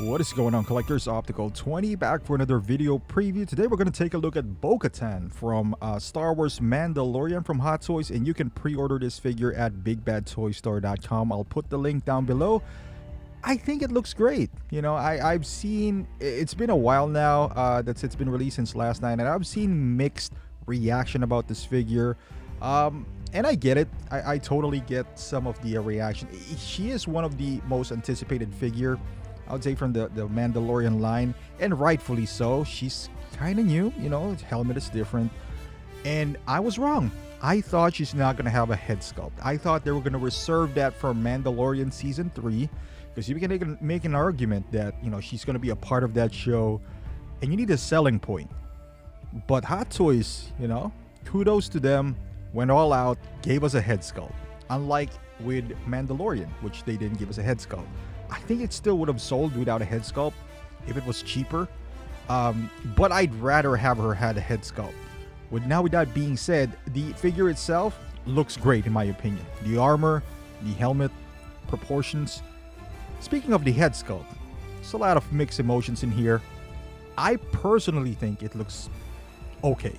What is going on, collectors? Optical 20 back for another video preview. Today we're going to take a look at Bo Katan from Star Wars Mandalorian from Hot Toys, and you can pre-order this figure at bigbadtoystore.com. I'll put the link down below. I think it looks great. You know, I've seen, it's been a while now that it's been released since last night, and I've seen mixed reaction about this figure. And I get it. I totally get some of the reaction. She is one of the most anticipated figure, I would say, from the Mandalorian line, and rightfully so. She's kind of new, you know, his helmet is different. And I was wrong. I thought she's not going to have a head sculpt. I thought they were going to reserve that for Mandalorian Season 3, because you can make an argument that, you know, she's going to be a part of that show, and you need a selling point. But Hot Toys, you know, kudos to them, went all out, gave us a head sculpt. Unlike with Mandalorian, which they didn't give us a head sculpt. I think it still would have sold without a head sculpt if it was cheaper. But I'd rather have her had a head sculpt. With that being said, the figure itself looks great in my opinion. The armor, the helmet, proportions. Speaking of the head sculpt, there's a lot of mixed emotions in here. I personally think it looks okay.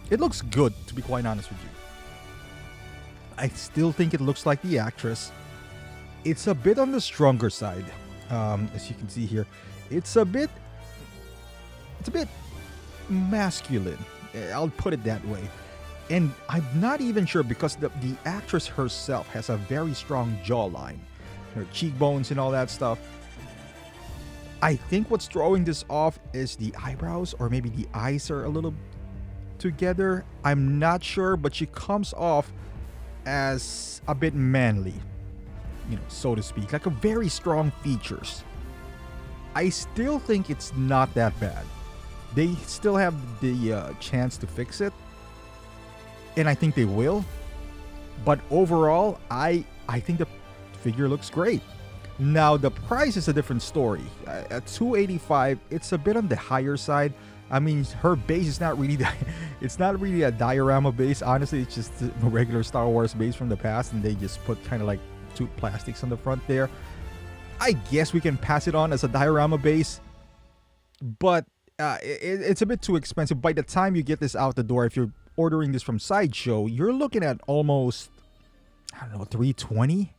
It looks good, to be quite honest with you. I still think it looks like the actress. It's a bit on the stronger side, as you can see here. It's a bit masculine. I'll put it that way. And I'm not even sure, because the actress herself has a very strong jawline, her cheekbones and all that stuff. I think what's throwing this off is the eyebrows, or maybe the eyes are a little together. I'm not sure, but she comes off as a bit manly, you know, so to speak, like a very strong features. I still think it's not that bad. They still have the chance to fix it, and I think they will. But overall, I think the figure looks great. Now the price is a different story. At $285, it's a bit on the higher side. I mean, her base is not really it's not really a diorama base. Honestly, it's just a regular Star Wars base from the past, and they just put kind of like two plastics on the front there. I guess we can pass it on as a diorama base, but it's a bit too expensive. By the time you get this out the door, if you're ordering this from Sideshow, you're looking at almost, I don't know, $320.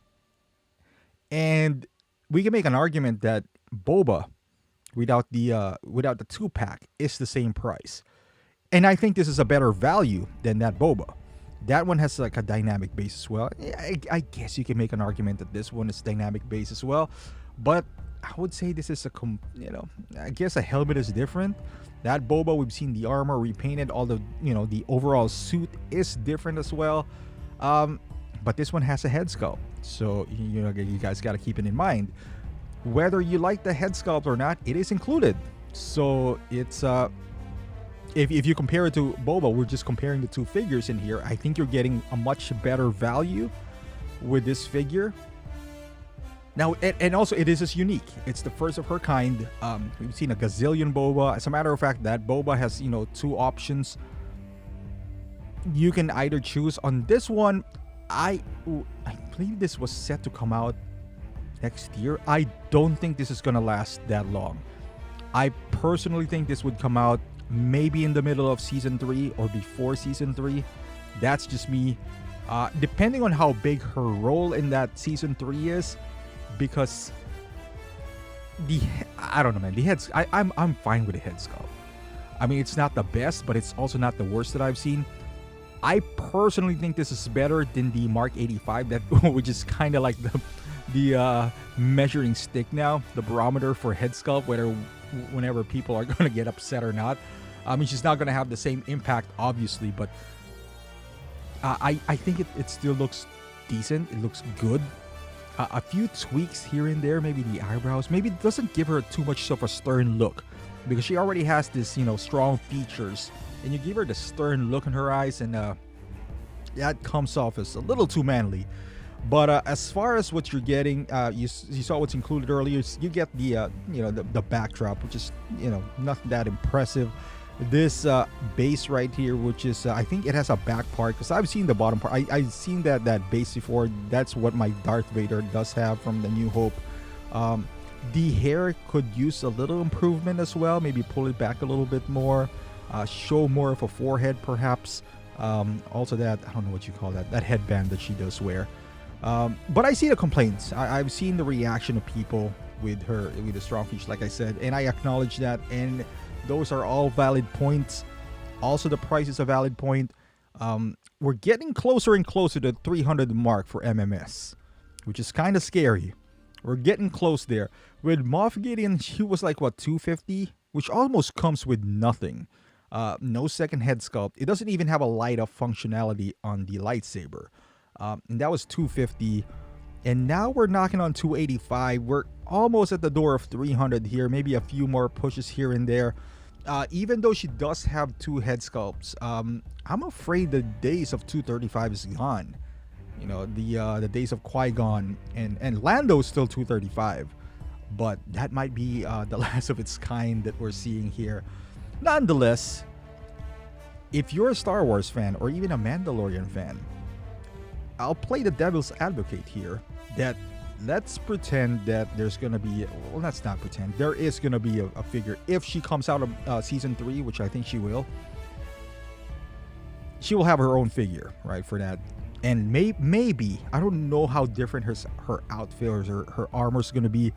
And we can make an argument that Boba, without the 2-pack, is the same price. And I think this is a better value than that Boba. That one has like a dynamic base as well. I guess you can make an argument that this one is dynamic base as well. But I would say this is I guess a helmet is different. That Boba, we've seen the armor repainted, all the, the overall suit is different as well. But this one has a head sculpt. So, you guys got to keep it in mind. Whether you like the head sculpt or not, it is included. So it's if you compare it to Boba, we're just comparing the two figures in here. I think you're getting a much better value with this figure. Now, and also it is unique. It's the first of her kind. We've seen a gazillion Boba. As a matter of fact, that Boba has, two options. You can either choose. On this one, I believe this was set to come out next year. I don't think this is gonna last that long. I personally think this would come out maybe in the middle of season 3 or before season 3. That's just me. Depending on how big her role in that season 3 is, because I don't know, man. The heads, I'm fine with the head sculpt. I mean, it's not the best, but it's also not the worst that I've seen. I personally think this is better than the Mark 85, that which is kind of like the measuring stick now, the barometer for head sculpt, whenever people are going to get upset or not. I mean, she's not going to have the same impact, obviously, but I think it still looks decent. It looks good. A few tweaks here and there, maybe the eyebrows. Maybe it doesn't give her too much of a stern look, because she already has this, strong features. And you give her the stern look in her eyes, and that comes off as a little too manly. But as far as what you're getting, you saw what's included earlier. You get the the backdrop, which is not that impressive. This base right here, which is I think it has a back part, because I've seen the bottom part. I've seen that base before. That's what my Darth Vader does have from the New Hope. The hair could use a little improvement as well. Maybe pull it back a little bit more. Show more of a forehead, perhaps. Also, that, I don't know what you call that headband that she does wear. But I see the complaints. I've seen the reaction of people with the strong features, like I said, and I acknowledge that. And those are all valid points. Also, the price is a valid point. We're getting closer and closer to the 300 mark for MMS, which is kind of scary. We're getting close there. With Moff Gideon, she was like, what, 250? Which almost comes with nothing. No second head sculpt. It doesn't even have a light up functionality on the lightsaber. And that was 250. And now we're knocking on 285. We're almost at the door of 300 here. Maybe a few more pushes here and there. Even though she does have 2 head sculpts, I'm afraid the days of 235 is gone. You know, the days of Qui-Gon and Lando's still 235, but that might be the last of its kind that we're seeing here. Nonetheless, if you're a Star Wars fan or even a Mandalorian fan, I'll play the devil's advocate here. That let's pretend that there's gonna be, well, let's not pretend, there is gonna be a figure if she comes out of season 3, which I think she will. She will have her own figure, right, for that. And maybe, I don't know how different her outfit or her armor is going to be.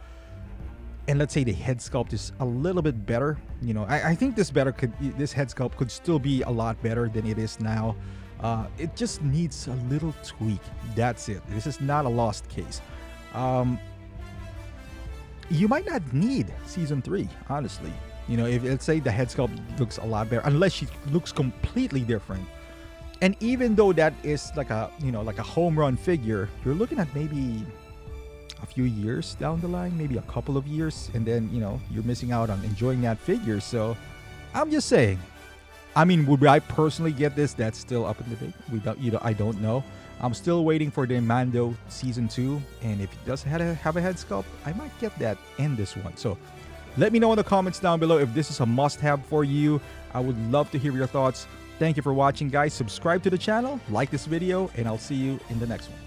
And let's say the head sculpt is a little bit better. You know, I think this head sculpt could still be a lot better than it is now. It just needs a little tweak. That's it. This is not a lost case. You might not need season 3, honestly. You know, if let's say the head sculpt looks a lot better, unless she looks completely different. And even though that is like a home run figure, you're looking at maybe a few years down the line, maybe a couple of years, and then, you know, you're missing out on enjoying that figure. So I'm just saying, I mean, would I personally get this? That's still up in debate. I don't know. I'm still waiting for the Mando season 2, and if it does have a head sculpt, I might get that in this one. So let me know in the comments down below if this is a must-have for you. I would love to hear your thoughts. Thank you for watching, guys. Subscribe to the channel, like this video, and I'll see you in the next one.